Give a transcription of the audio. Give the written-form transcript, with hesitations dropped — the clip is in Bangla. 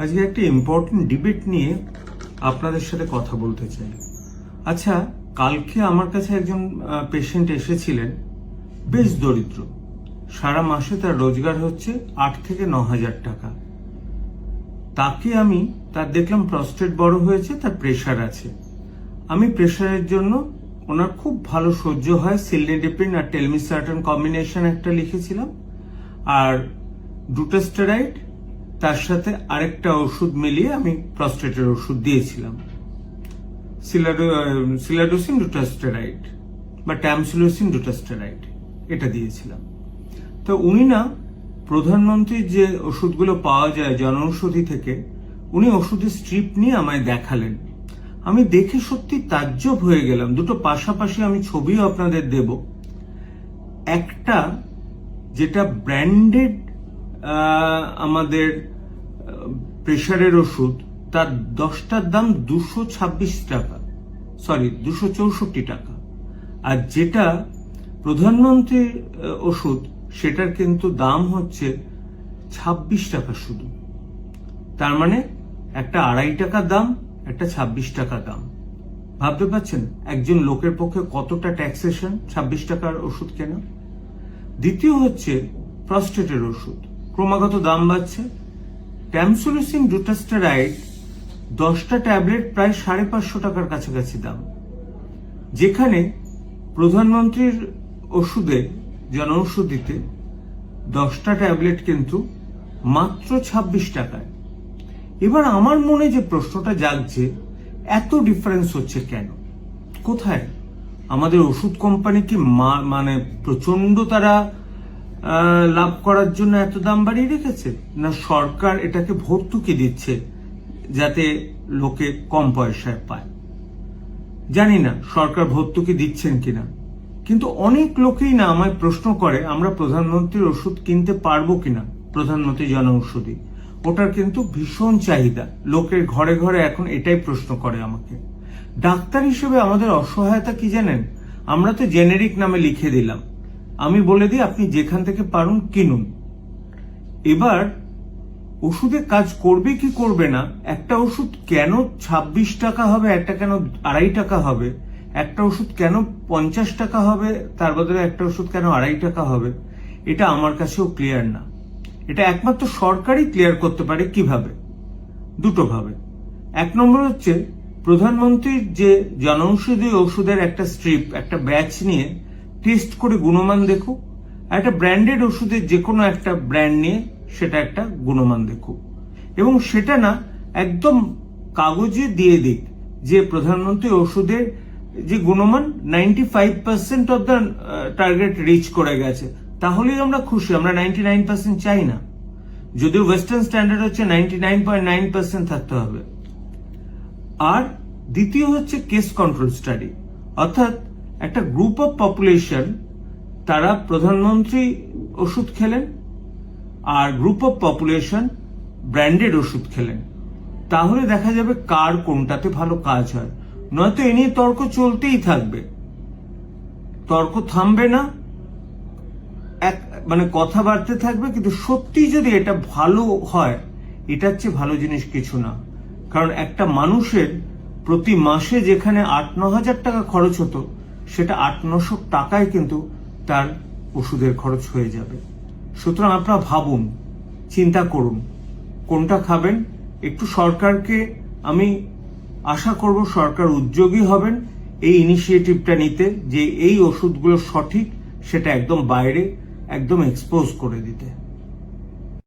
আজকে একটা ইম্পর্টেন্ট ডিবেট নিয়ে আপনাদের সাথে কথা বলতে চাই। আচ্ছা, কালকে আমার কাছে একজন পেশেন্ট এসেছিলেন, বেশ দরিদ্র, সারা মাসে তার রোজগার হচ্ছে 8 থেকে 9,000 টাকা। তাকে আমি তার দেখলাম প্রস্টেট বড় হয়েছে, তার প্রেশার আছে। আমি প্রেশারের জন্য ওনার খুব ভালো সহ্য হয় সিলডেনাপেরিন আর টেলমিসার্টান কম্বিনেশন একটা লিখেছিলাম, আর ডুটাস্টেরয়েড তার সাথে আরেকটা ওষুধ মিলিয়ে আমি প্রস্টেটের ওষুধ দিয়েছিলাম, সিলাডোসিন ডুটাস্টেরয়েড বা ট্যামসিলোসিন ডুটাস্টেরয়েড, এটা দিয়েছিলাম। তো উনি না প্রধানমন্ত্রীর যে ওষুধগুলো পাওয়া যায় জনঔষধি থেকে, উনি ওষুধের স্ট্রিপ নিয়ে আমায় দেখালেন। আমি দেখে সত্যি তাজ্জব হয়ে গেলাম। দুটো পাশাপাশি আমি ছবিও আপনাদের দেব। একটা যেটা ব্র্যান্ডেড আমাদের প্রেশারের ওষুধ, তার 10টার দাম 226 টাকা, 264 টাকা। আর যেটা প্রধানমন্ত্রীর ওষুধ, সেটার কিন্তু দাম হচ্ছে 26 টাকা শুধু। তার মানে একটা 2.5 টাকা দাম, একটা 26 টাকা দাম। ভাবতে পারছেন একজন লোকের পক্ষে কতটা ট্যাক্সেশন 26 টাকার ওষুধ কেনা। দ্বিতীয় হচ্ছে প্রস্টেটের ওষুধ, ক্রমাগত দাম বাড়ছে। ট্যামসিলোসিন ডুটাস্টেরয়েড 10টা ট্যাবলেট প্রায় 550 টাকার কাছাকাছি দাম, যেখানে প্রধানমন্ত্রীর ওষুধে জনঔষধিতে 10টা ট্যাবলেট কিন্তু মাত্র 26 টাকায়। এবার আমার মনে যে প্রশ্নটা জাগছে, এত ডিফারেন্স হচ্ছে কেন? কোথায়? আমাদের ওষুধ কোম্পানি কি মানে প্রচন্ড তারা লাভ করার জন্য এত দাম বাড়িয়ে রেখেছে, না সরকার এটাকে ভর্তুকি দিচ্ছে যাতে লোকে কম পয়সায় পায়? জানি না সরকার ভর্তুকি দিচ্ছেন কিনা, কিন্তু অনেক লোকেই না আমায় প্রশ্ন করে আমরা প্রধানমন্ত্রীর ওষুধ কিনতে পারবো কিনা, প্রধানমন্ত্রী জনঔষধি। ওটার কিন্তু ভীষণ চাহিদা, লোকের ঘরে ঘরে এখন এটাই প্রশ্ন করে আমাকে। ডাক্তার হিসেবে আমাদের অসহায়তা কি জানেন? আমরা তো জেনেরিক নামে লিখে দিলাম, আমি বলে দিই আপনি যেখান থেকে পারুন কিনুন। এবার ওষুধে কাজ করবে কি করবে না, একটা ওষুধ কেন 26 টাকা হবে, একটা কেন 2.5 টাকা হবে, একটা ওষুধ কেন 50 টাকা হবে, তার বদলে একটা ওষুধ কেন 2.5 টাকা হবে, এটা আমার কাছেও ক্লিয়ার না। এটা একমাত্র সরকারই ক্লিয়ার করতে পারে। কিভাবে? দুটো ভাবে। এক নম্বর হচ্ছে প্রধানমন্ত্রীর যে জনঔষধি ওষুধের একটা স্ট্রিপ, একটা ব্যাচ নিয়ে টেস্ট করে গুণমান দেখুক। একটা ব্র্যান্ডেড ওষুধের যে কোনো একটা ব্র্যান্ড নিয়ে সেটা একটা গুণমান দেখুক, এবং সেটা না একদম কাগজে দিয়ে দিক যে প্রধানমন্ত্রী ওষুধের যে গুণমান 95% অফ দ্য টার্গেট রিচ করে গেছে, তাহলেই আমরা খুশি। আমরা 99% চাই না, যদিও ওয়েস্টার্ন স্ট্যান্ডার্ড হচ্ছে 99.9% থাকতে হবে। আর দ্বিতীয় হচ্ছে কেস কন্ট্রোল স্টাডি, অর্থাৎ একটা গ্রুপ অফ পপুলেশন, তারা প্রধানমন্ত্রী ওষুধ খেলেন আর গ্রুপ অফ পপুলেশন ব্র্যান্ডেড ওষুধ খেলেন, তাহলে দেখা যাবে কার কোনটাতে ভালো কাজ হয়। নয়তো এ নিয়ে তর্ক চলতেই থাকবে, তর্ক থামবে না, মানে কথা বাড়তে থাকবে। কিন্তু সত্যি যদি এটা ভালো হয়, এটার চেয়ে ভালো জিনিস কিছু না। কারণ একটা মানুষের প্রতি মাসে যেখানে 8-9 হাজার টাকা খরচ হতো, সেটা 800-900 টাকায় কিন্তু তার ওষুধের খরচ হয়ে যাবে। সুতরাং আপনারা ভাবুন, চিন্তা করুন কোনটা খাবেন। একটু সরকারকে আমি আশা করব সরকার উদ্যোগী হবেন এই ইনিশিয়েটিভটা নিতে, যে এই ওষুধগুলো সঠিক সেটা একদম বাইরে একদম এক্সপোজ করে দিতে।